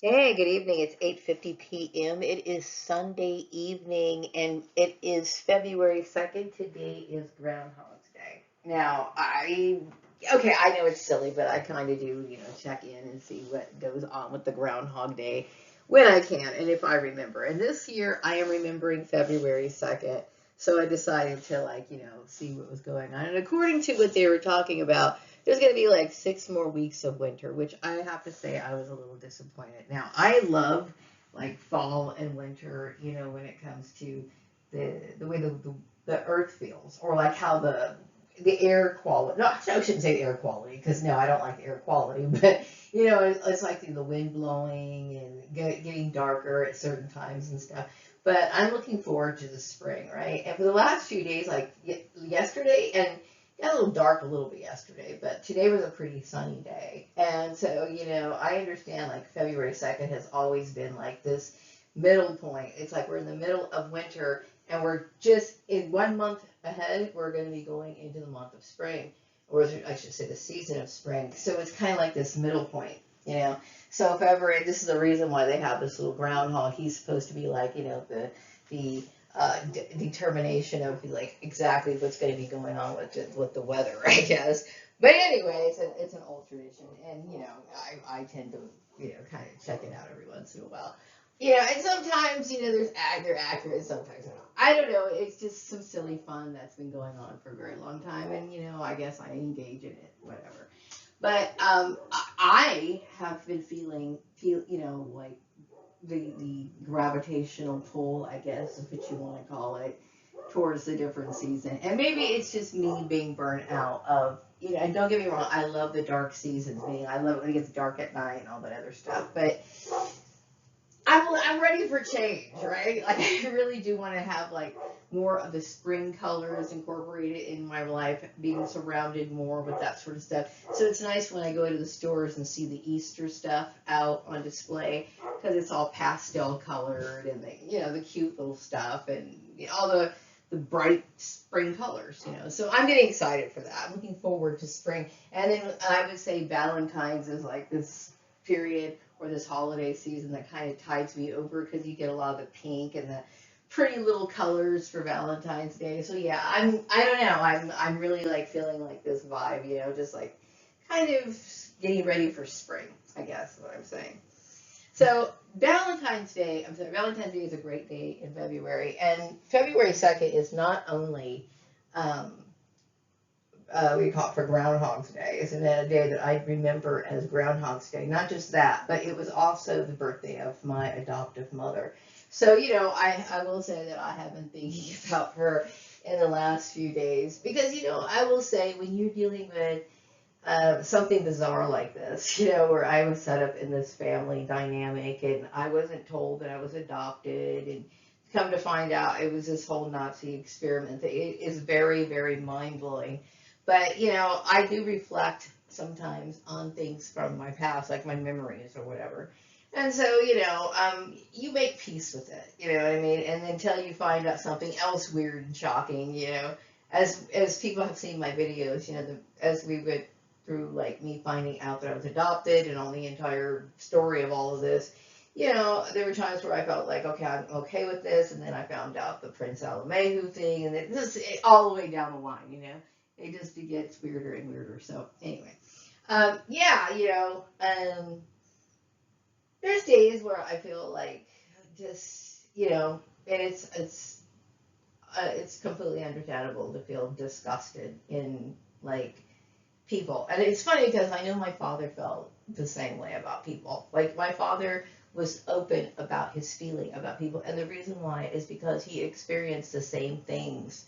Hey, good evening. It's 8:50 p.m. It is Sunday evening and it is February 2nd. Today is Groundhog's Day. Now, I know it's silly, but I kind of do, check in and see what goes on with the Groundhog Day when I can and if I remember. And this year I am remembering February 2nd. So I decided to, see what was going on. And according to what they were talking about, there's going to be like 6 more weeks of winter, which I have to say I was a little disappointed. Now, I love like fall and winter, when it comes to the way the earth feels, or like how the air quality. No, I shouldn't say the air quality because no, I don't like the air quality, but it's like the wind blowing and getting darker at certain times and stuff. But I'm looking forward to the spring, right? And for the last few days, like yesterday and got a little dark a little bit yesterday, but today was a pretty sunny day. And so, I understand like February 2nd has always been like this middle point. It's like we're in the middle of winter and we're just in 1 month ahead, we're going to be going into the month of spring, or I should say the season of spring. So it's kind of like this middle point. So February, this is the reason why they have this little groundhog. He's supposed to be like, the determination of like exactly what's going to be going on with the weather, I guess. But anyway, it's an old tradition, and I tend to kind of check it out every once in a while. And sometimes they're accurate, sometimes they're not. I don't know. It's just some silly fun that's been going on for a very long time, and I guess I engage in it, whatever. But I have been feel like the gravitational pull, I guess, is what you want to call it, towards the different season. And maybe it's just me being burnt out of, and don't get me wrong, I love the dark seasons, meaning I love it when it gets dark at night and all that other stuff. But I'm ready for change, right? Like I really do want to have like more of the spring colors incorporated in my life, being surrounded more with that sort of stuff. So it's nice when I go to the stores and see the Easter stuff out on display because it's all pastel colored and the cute little stuff and all the bright spring colors. So I'm getting excited for that. I'm looking forward to spring. And then I would say Valentine's is like this period or this holiday season that kind of tides me over because you get a lot of the pink and the pretty little colors for Valentine's Day. So yeah, I don't know. I'm really like feeling like this vibe, just like kind of getting ready for spring, I guess is what I'm saying. So Valentine's Day is a great day in February, and February 2nd is not only um, we call it for Groundhog's Day. It's a day that I remember as Groundhog's Day. Not just that, but it was also the birthday of my adoptive mother. So, I will say that I have been thinking about her in the last few days because, I will say when you're dealing with something bizarre like this, where I was set up in this family dynamic and I wasn't told that I was adopted and come to find out it was this whole Nazi experiment. It is very, very mind blowing. But, I do reflect sometimes on things from my past, like my memories or whatever. And so, you make peace with it, you know what I mean? And until you find out something else weird and shocking, as people have seen my videos, as we went through like me finding out that I was adopted and on the entire story of all of this, there were times where I felt like, okay, I'm okay with this, and then I found out the Prince Alamehu thing, and all the way down the line. It just gets weirder and weirder. So anyway, yeah, there's days where I feel like just, and it's completely understandable to feel disgusted in like people. And it's funny because I know my father felt the same way about people. Like my father was open about his feeling about people, and the reason why is because he experienced the same things.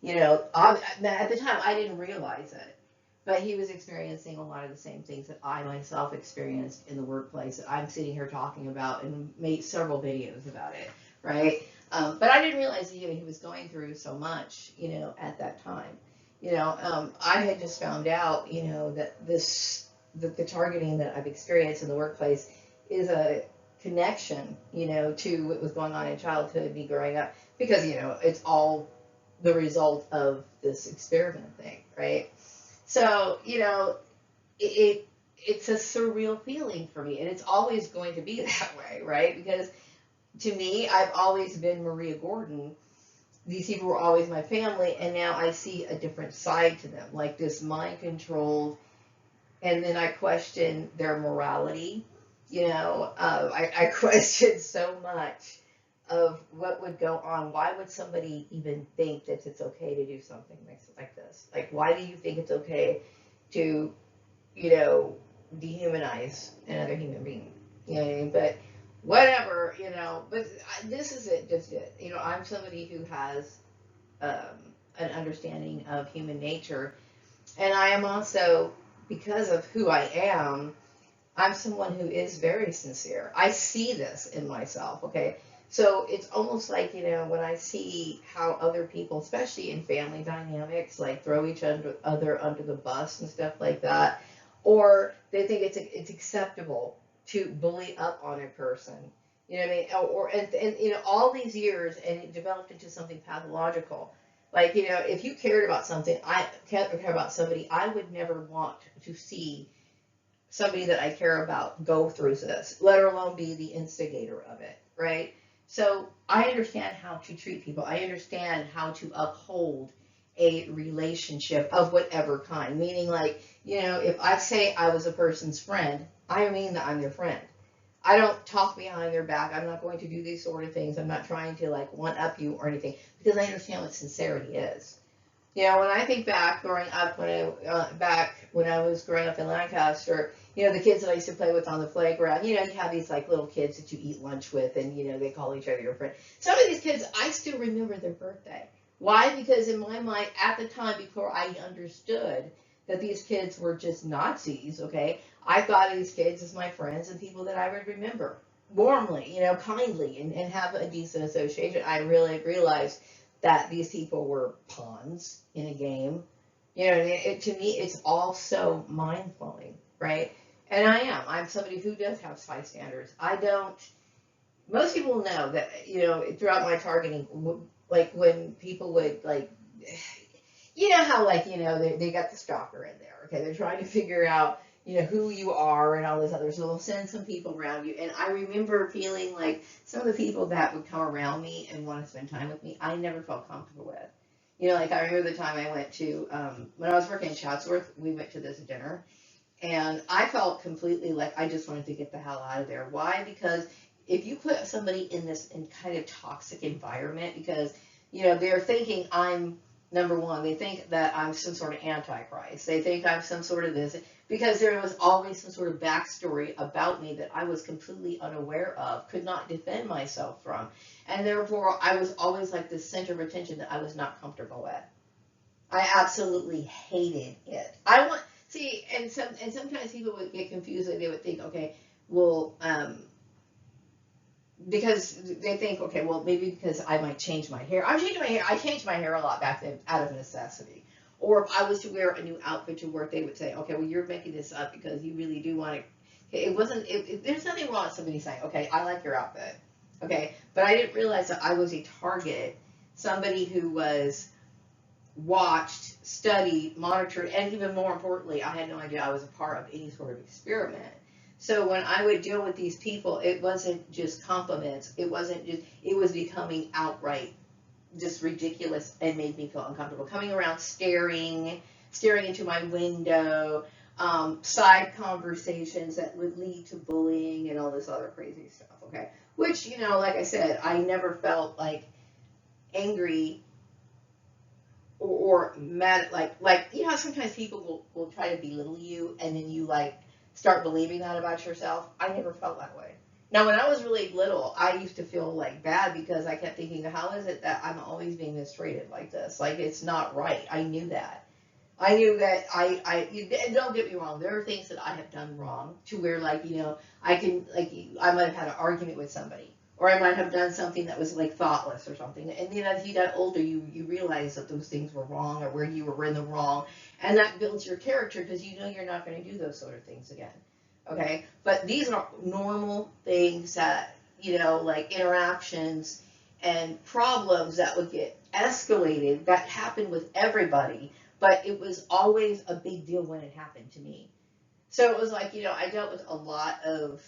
At the time I didn't realize it, but he was experiencing a lot of the same things that I myself experienced in the workplace that I'm sitting here talking about and made several videos about it, right? But I didn't realize he was going through so much, at that time. I had just found out, that the targeting that I've experienced in the workplace is a connection, to what was going on in childhood, me growing up, because, it's all the result of this experiment thing, right? So, it it's a surreal feeling for me, and it's always going to be that way, right? Because to me, I've always been Maria Gordon. These people were always my family, and now I see a different side to them, like this mind controlled, and then I question their morality. I question so much of what would go on. Why would somebody even think that it's okay to do something like this? Like, why do you think it's okay to, you know, dehumanize another human being? You know what I mean? But whatever, but this is it, just it. I'm somebody who has an understanding of human nature, and I am also, because of who I am, I'm someone who is very sincere. I see this in myself, okay? So it's almost like, when I see how other people, especially in family dynamics, like throw each other under the bus and stuff like that, or they think it's acceptable to bully up on a person. You know what I mean? And all these years, and it developed into something pathological. Like, if you cared about something, I care about somebody, I would never want to see somebody that I care about go through this, let alone be the instigator of it, right? So I understand how to treat people. I understand how to uphold a relationship of whatever kind. Meaning, like, if I say I was a person's friend, I mean that I'm their friend. I don't talk behind their back. I'm not going to do these sort of things. I'm not trying to, like, one up you or anything, because I understand what sincerity is. When I think back growing up, when I was growing up in Lancaster, the kids that I used to play with on the playground, you have these like little kids that you eat lunch with, and they call each other your friend. Some of these kids, I still remember their birthday. Why? Because in my mind, at the time, before I understood that these kids were just Nazis, okay, I thought of these kids as my friends and people that I would remember warmly, kindly, and have a decent association. I really realized that these people were pawns in a game. To me, it's all so mind-blowing, right? And I'm somebody who does have high standards. I don't, most people know that, throughout my targeting, like when people would, like, how, like, they got the stalker in there, okay? They're trying to figure out, who you are and all this other, so they'll send some people around you. And I remember feeling like some of the people that would come around me and want to spend time with me, I never felt comfortable with. Like I remember the time I went to, when I was working in Chatsworth, we went to this dinner, and I felt completely like I just wanted to get the hell out of there. Why? Because if you put somebody in this kind of toxic environment, because, they're thinking I'm, number one, they think that I'm some sort of antichrist. They think I'm some sort of this, because there was always some sort of backstory about me that I was completely unaware of, could not defend myself from. And therefore, I was always like this center of attention that I was not comfortable with. I absolutely hated it. And sometimes people would get confused, and they would think, okay, well, because they think, okay, well, maybe because I might change my hair. I'm changing my hair. I changed my hair a lot back then out of necessity. Or if I was to wear a new outfit to work, they would say, okay, well, you're making this up because you really do want to. It wasn't, there's nothing wrong with somebody saying, okay, I like your outfit. Okay. But I didn't realize that I was a target, somebody who was watched, studied, monitored, and even more importantly, I had no idea I was a part of any sort of experiment. So when I would deal with these people, it wasn't just compliments. It wasn't just, it was becoming outright just ridiculous and made me feel uncomfortable. Coming around staring into my window, side conversations that would lead to bullying and all this other crazy stuff, okay? Which, like I said, I never felt like angry or mad, like sometimes people will try to belittle you, and then you like start believing that about yourself. I never felt that way. Now, when I was really little, I used to feel like bad because I kept thinking, how is it that I'm always being mistreated like this? Like, it's not right. I knew that. I knew that and don't get me wrong, there are things that I have done wrong to where, like, I might have had an argument with somebody, or I might have done something that was like thoughtless or something. And as you got older, you realize that those things were wrong, or where you were in the wrong, and that builds your character because you're not going to do those sort of things again. Okay, but these are normal things that, like interactions and problems that would get escalated, that happened with everybody, but it was always a big deal when it happened to me. So it was like, I dealt with a lot of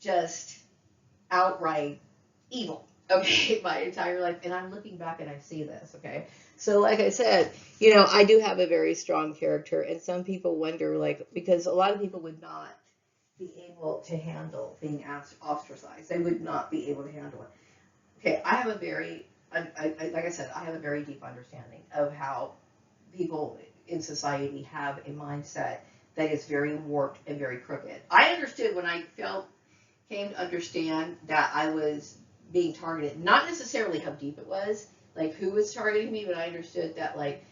just outright evil, okay, my entire life. And I'm looking back and I see this, okay. So like I said, I do have a very strong character, and some people wonder, like, because a lot of people would not be able to handle being ostracized. They would not be able to handle it. Okay, I have a very, like I said, I have a very deep understanding of how people in society have a mindset that is very warped and very crooked. I understood when I came to understand that I was being targeted, not necessarily how deep it was, like who was targeting me, but I understood that, like,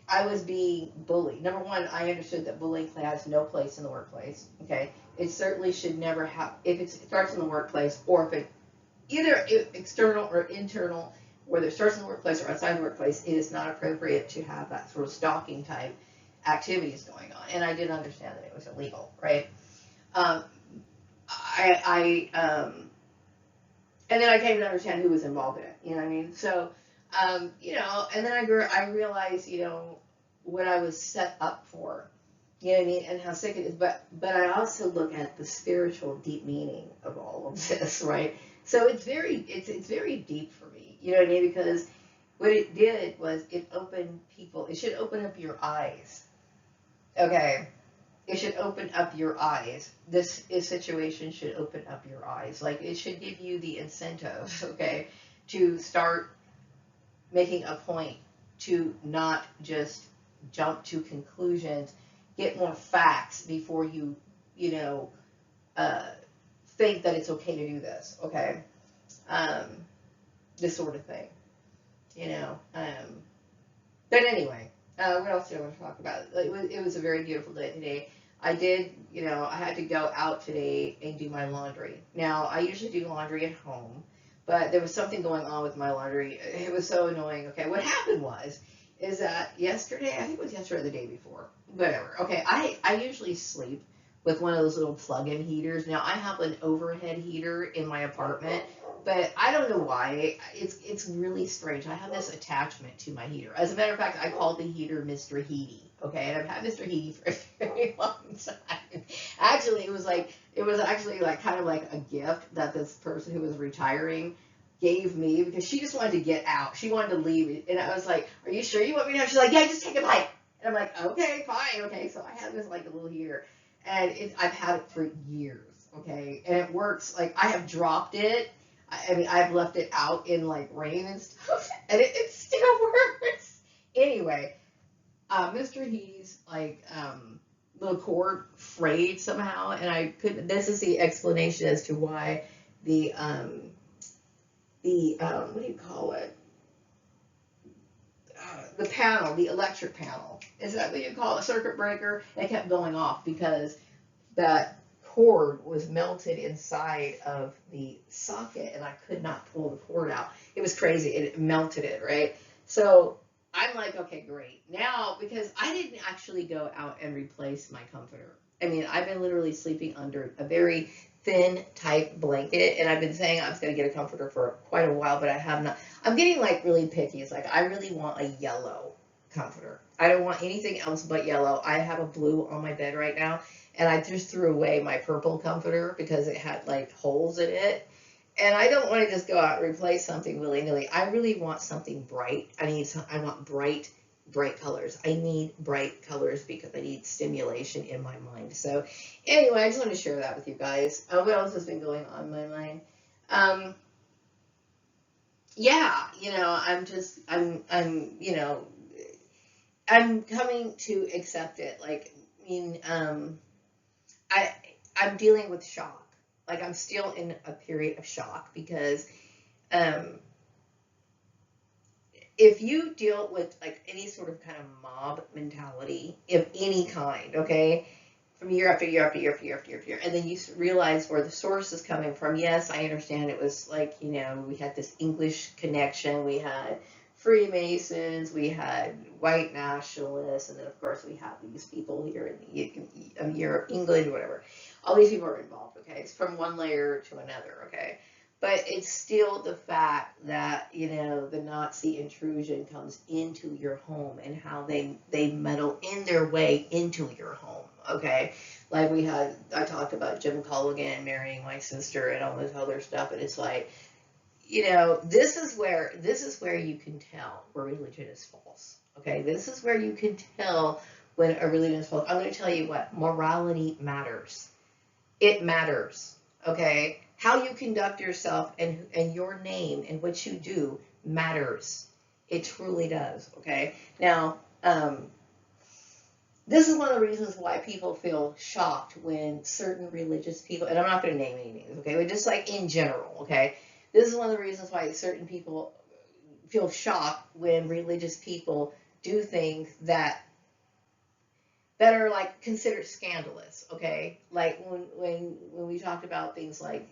I was being bullied. Number one, I understood that bullying has no place in the workplace. Okay, it certainly should never have. If it starts in the workplace, or if it either external or internal, whether it starts in the workplace or outside the workplace, it is not appropriate to have that sort of stalking type activities going on. And I did understand that it was illegal, right? Um, and then I came to understand who was involved in it. You know what I mean? So, and then I realized, what I was set up for. You know what I mean? And how sick it is. But I also look at the spiritual deep meaning of all of this, right? So it's very deep for me. You know what I mean? Because what it did was it opened people. It should open up your eyes. Okay. It should open up your eyes. This situation should open up your eyes. Like, it should give you the incentive, okay, to start making a point, to not just jump to conclusions, get more facts before you, think that it's okay to do this, okay? This sort of thing, But anyway, what else do I want to talk about? It was a very beautiful day today. I did, I had to go out today and do my laundry. Now, I usually do laundry at home, but there was something going on with my laundry. It was so annoying. Okay, what happened is that yesterday, I think it was yesterday or the day before, whatever. Okay, I usually sleep with one of those little plug-in heaters. Now, I have an overhead heater in my apartment, but I don't know why. It's really strange. I have this attachment to my heater. As a matter of fact, I call the heater Mr. Heaty. Okay, and I've had Mr. Heaty for a very long time. Actually, it was actually like kind of like a gift that this person who was retiring gave me, because she just wanted to get out. She wanted to leave, and I was like, "Are you sure you want me to?" She's like, "Yeah, just take a bite." And I'm like, "Okay, fine, okay." So I have this like a little heater, and I've had it for years. Okay, and it works. Like, I have dropped it. I mean, I've left it out in like rain and stuff, and it still works. Anyway, Mr. He's like little cord frayed somehow, and I couldn't. This is the explanation as to why the what do you call it? The panel, the electric panel. Is that what you call it? Circuit breaker? It kept going off because that cord was melted inside of the socket, and I could not pull the cord out. It was crazy. It melted it, right? So I'm like, okay, great. Now, because I didn't actually go out and replace my comforter. I mean, I've been literally sleeping under a very thin type blanket, and I've been saying I was going to get a comforter for quite a while, but I have not. I'm getting like really picky. It's like, I really want a yellow comforter. I don't want anything else but yellow. I have a blue on my bed right now, and I just threw away my purple comforter because it had like holes in it. And I don't want to just go out and replace something willy-nilly. I really want something bright. I want bright colors. I need bright colors because I need stimulation in my mind. So anyway, I just want to share that with you guys. What else has been going on in my mind? Yeah, I'm coming to accept it. Like, I mean, I'm dealing with shock. Like, I'm still in a period of shock because if you deal with like any sort of kind of mob mentality of any kind, okay, from year after year after year after year after year after year, and then you realize where the source is coming from. Yes, I understand it was like, we had this English connection, we had Freemasons, we had white nationalists, and then of course we have these people here in Europe, England, whatever. All these people are involved, okay? It's from one layer to another, okay? But it's still the fact that, the Nazi intrusion comes into your home and how they meddle in their way into your home, okay? Like I talked about Jim Culligan marrying my sister and all this other stuff, and it's like, this is where you can tell where religion is false. Okay, this is where you can tell when a religion is false. I'm going to tell you what, morality matters. It matters. Okay, how you conduct yourself and your name and what you do matters. It truly does. Okay, now this is one of the reasons why people feel shocked when certain religious people, and I'm not going to name any names, okay, but just like in general, okay, this is one of the reasons why certain people feel shocked when religious people do things that are like considered scandalous, okay, like when we talked about things like,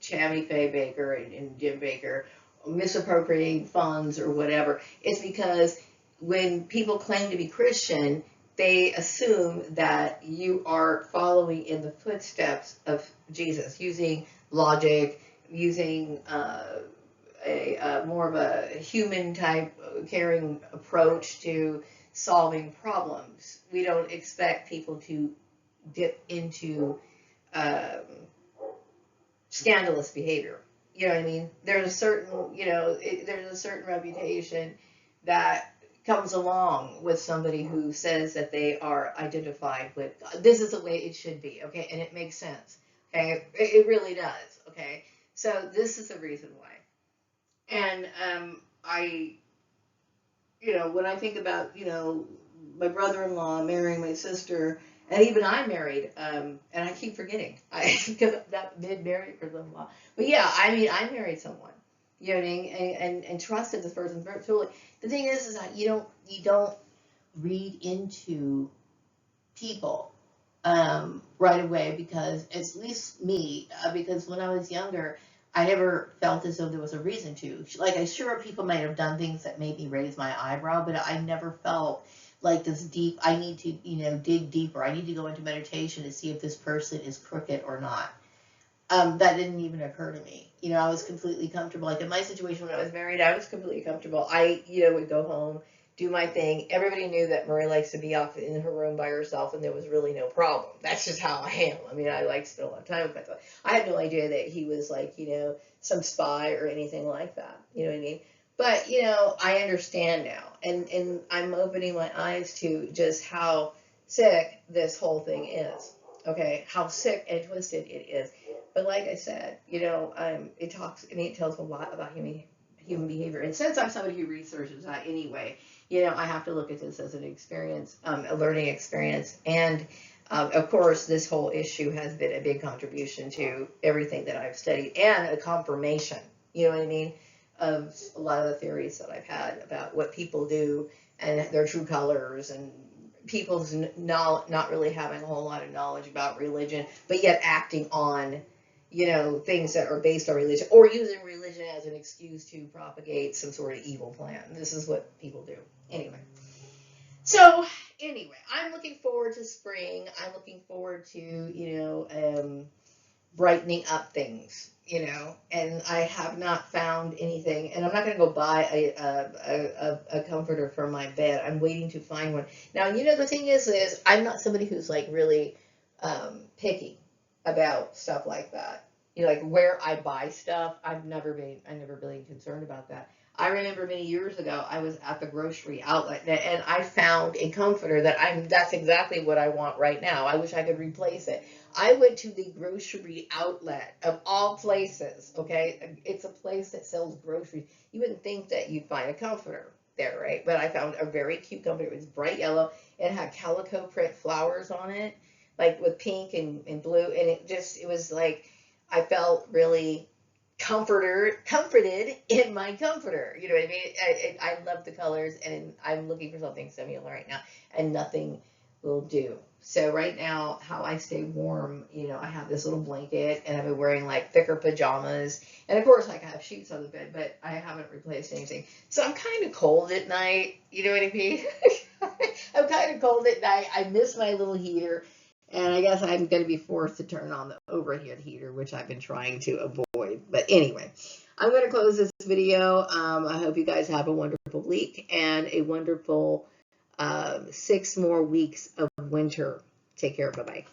Tammy Faye Baker and Jim Baker misappropriating funds or whatever. It's because when people claim to be Christian, they assume that you are following in the footsteps of Jesus, using logic, using a more of a human type caring approach to solving problems. We don't expect people to dip into scandalous behavior. You know what I mean? There's a certain, there's a certain reputation that comes along with somebody who says that they are identified with God. This is the way it should be, okay? And it makes sense, okay? It really does, okay? So this is the reason why. And when I think about, my brother-in-law marrying my sister, and even I married, and I keep forgetting, because that did marry brother-in-law. But yeah, I mean, I married someone, you know what I mean, and trusted this person truly. The thing is that you don't read into people right away, because at least me, because when I was younger, I never felt as though there was a reason to. Like, I'm sure people might have done things that made me raise my eyebrow, but I never felt like this deep, I need to, dig deeper. I need to go into meditation to see if this person is crooked or not. That didn't even occur to me. I was completely comfortable. Like in my situation when I was married, I was completely comfortable. I, would go home, do my thing. Everybody knew that Marie likes to be off in her room by herself, and there was really no problem. That's just how I am. I mean, I like to spend a lot of time with myself. I had no idea that he was like, some spy or anything like that. You know what I mean? But, I understand now. And I'm opening my eyes to just how sick this whole thing is. Okay? How sick and twisted it is. But like I said, it talks and it tells a lot about human behavior. And since I'm somebody who researches that anyway, I have to look at this as an experience, a learning experience. And of course, this whole issue has been a big contribution to everything that I've studied, and a confirmation, you know what I mean, of a lot of the theories that I've had about what people do and their true colors, and people's not really having a whole lot of knowledge about religion, but yet acting on things that are based on religion, or using religion as an excuse to propagate some sort of evil plan. This is what people do. Anyway, I'm looking forward to spring. I'm looking forward to, brightening up things, and I have not found anything, and I'm not going to go buy a comforter for my bed. I'm waiting to find one. Now, the thing is I'm not somebody who's like really picky about stuff like that. Like where I buy stuff, I've never been concerned about that. I remember many years ago, I was at the grocery outlet and I found a comforter that's exactly what I want right now. I wish I could replace it. I went to the grocery outlet of all places, okay? It's a place that sells groceries. You wouldn't think that you'd find a comforter there, right? But I found a very cute comforter. It was bright yellow. It had calico print flowers on it, like with pink and blue. And it was like, I felt really comforted in my comforter. You know what I mean? I love the colors, and I'm looking for something similar right now, and nothing will do. So right now, how I stay warm, I have this little blanket, and I've been wearing like thicker pajamas, and of course I have sheets on the bed, but I haven't replaced anything. So I'm kind of cold at night. You know what I mean? I'm kind of cold at night. I miss my little heater. And I guess I'm going to be forced to turn on the overhead heater, which I've been trying to avoid. But anyway, I'm going to close this video. I hope you guys have a wonderful week and a wonderful 6 more weeks of winter. Take care. Bye-bye.